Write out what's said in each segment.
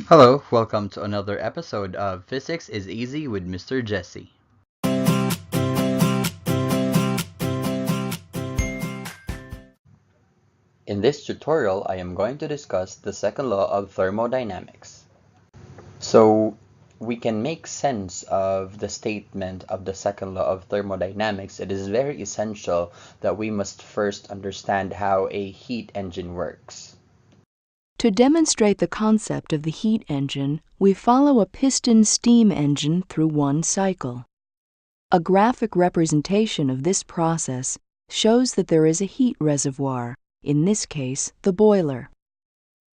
Hello, welcome to another episode of Physics is Easy with Mr. Jesse. In this tutorial, I am going to discuss the second law of thermodynamics. So, we can make sense of the statement of the second law of thermodynamics. It is very essential that we must first understand how a heat engine works. To demonstrate the concept of the heat engine, we follow a piston steam engine through one cycle. A graphic representation of this process shows that there is a heat reservoir, in this case, the boiler.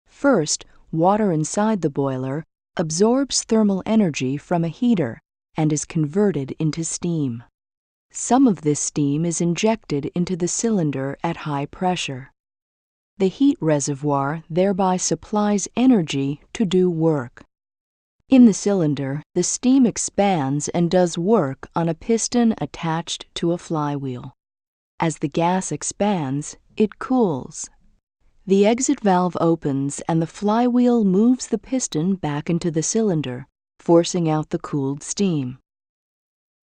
First, water inside the boiler absorbs thermal energy from a heater and is converted into steam. Some of this steam is injected into the cylinder at high pressure. The heat reservoir thereby supplies energy to do work. In the cylinder, the steam expands and does work on a piston attached to a flywheel. As the gas expands, it cools. The exit valve opens and the flywheel moves the piston back into the cylinder, forcing out the cooled steam.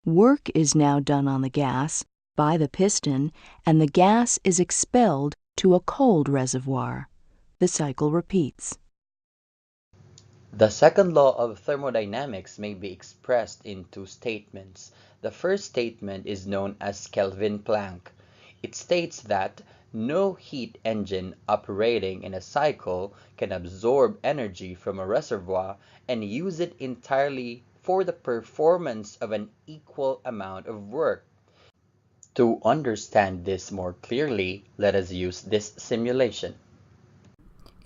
Work is now done on the gas by the piston, and the gas is expelled to a cold reservoir. The cycle repeats. The second law of thermodynamics may be expressed in two statements. The first statement is known as Kelvin Plank. It states that no heat engine operating in a cycle can absorb energy from a reservoir and use it entirely for the performance of an equal amount of work. To understand this more clearly, let us use this simulation.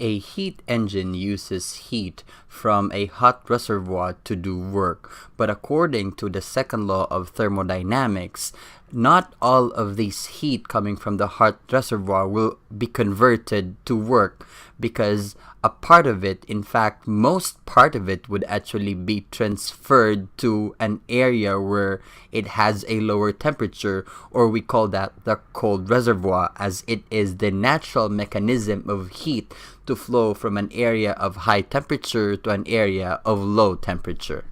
A heat engine uses heat from a hot reservoir to do work, but according to the second law of thermodynamics, not all of this heat coming from the hot reservoir will be converted to work, because a part of it, in fact, most part of it would actually be transferred to an area where it has a lower temperature, or we call that the cold reservoir, as it is the natural mechanism of heat to flow from an area of high temperature to an area of low temperature.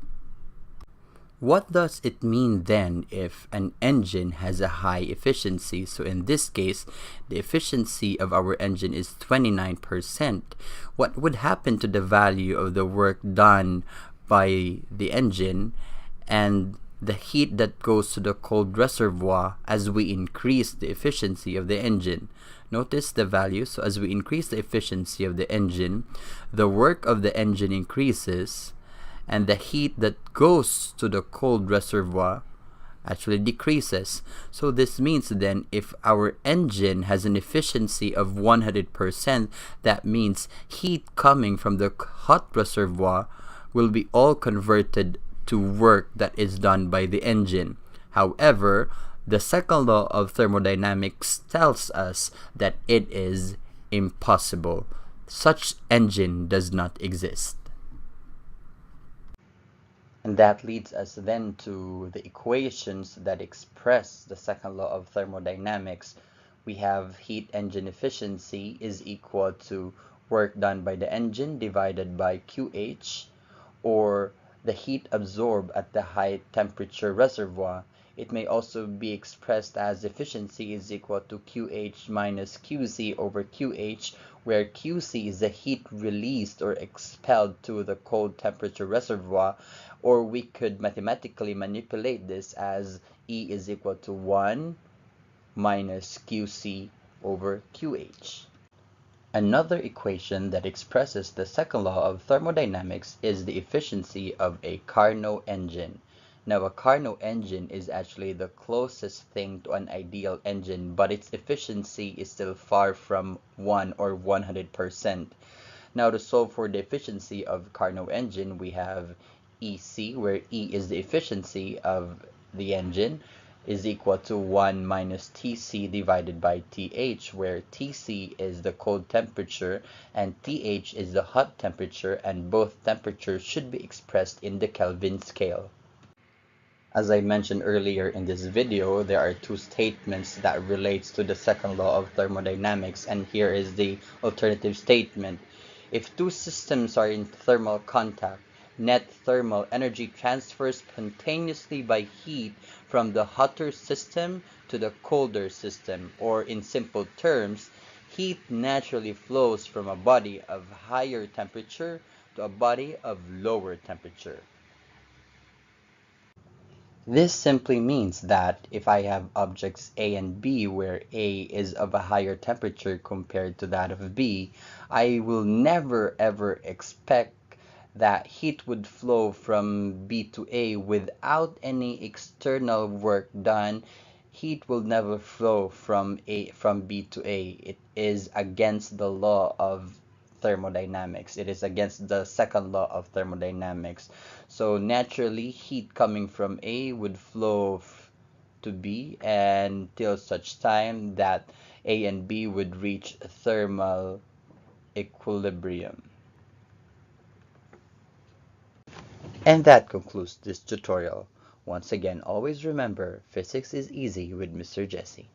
What does it mean then if an engine has a high efficiency? So in this case, the efficiency of our engine is 29%. What would happen to the value of the work done by the engine and the heat that goes to the cold reservoir as we increase the efficiency of the engine? Notice the value. So as we increase the efficiency of the engine, the work of the engine increases, and the heat that goes to the cold reservoir actually decreases. So this means then if our engine has an efficiency of 100%, that means heat coming from the hot reservoir will be all converted to work that is done by the engine. However, the second law of thermodynamics tells us that it is impossible. Such engine does not exist. And that leads us then to the equations that express the second law of thermodynamics. We have heat engine efficiency is equal to work done by the engine divided by QH, or the heat absorbed at the high temperature reservoir. It may also be expressed as efficiency is equal to QH minus QC over QH, where QC is the heat released or expelled to the cold temperature reservoir, or we could mathematically manipulate this as E is equal to 1 minus QC over QH. Another equation that expresses the second law of thermodynamics is the efficiency of a Carnot engine. Now, a Carnot engine is actually the closest thing to an ideal engine, but its efficiency is still far from 1 or 100%. Now, to solve for the efficiency of Carnot engine, we have EC, where E is the efficiency of the engine, is equal to 1 minus Tc divided by Th, where Tc is the cold temperature and Th is the hot temperature, and both temperatures should be expressed in the Kelvin scale. As I mentioned earlier in this video, there are two statements that relates to the second law of thermodynamics, and here is the alternative statement. If two systems are in thermal contact, net thermal energy transfers spontaneously by heat from the hotter system to the colder system, or in simple terms, heat naturally flows from a body of higher temperature to a body of lower temperature. This simply means that if I have objects A and B where A is of a higher temperature compared to that of B, I will never ever expect that heat would flow from B to A without any external work done. Heat will never flow from B to A. It is against the law of thermodynamics. It is against the second law of thermodynamics. So naturally, heat coming from A would flow to B until such time that A and B would reach thermal equilibrium. And that concludes this tutorial. Once again, always remember, physics is easy with Mr. Jesse.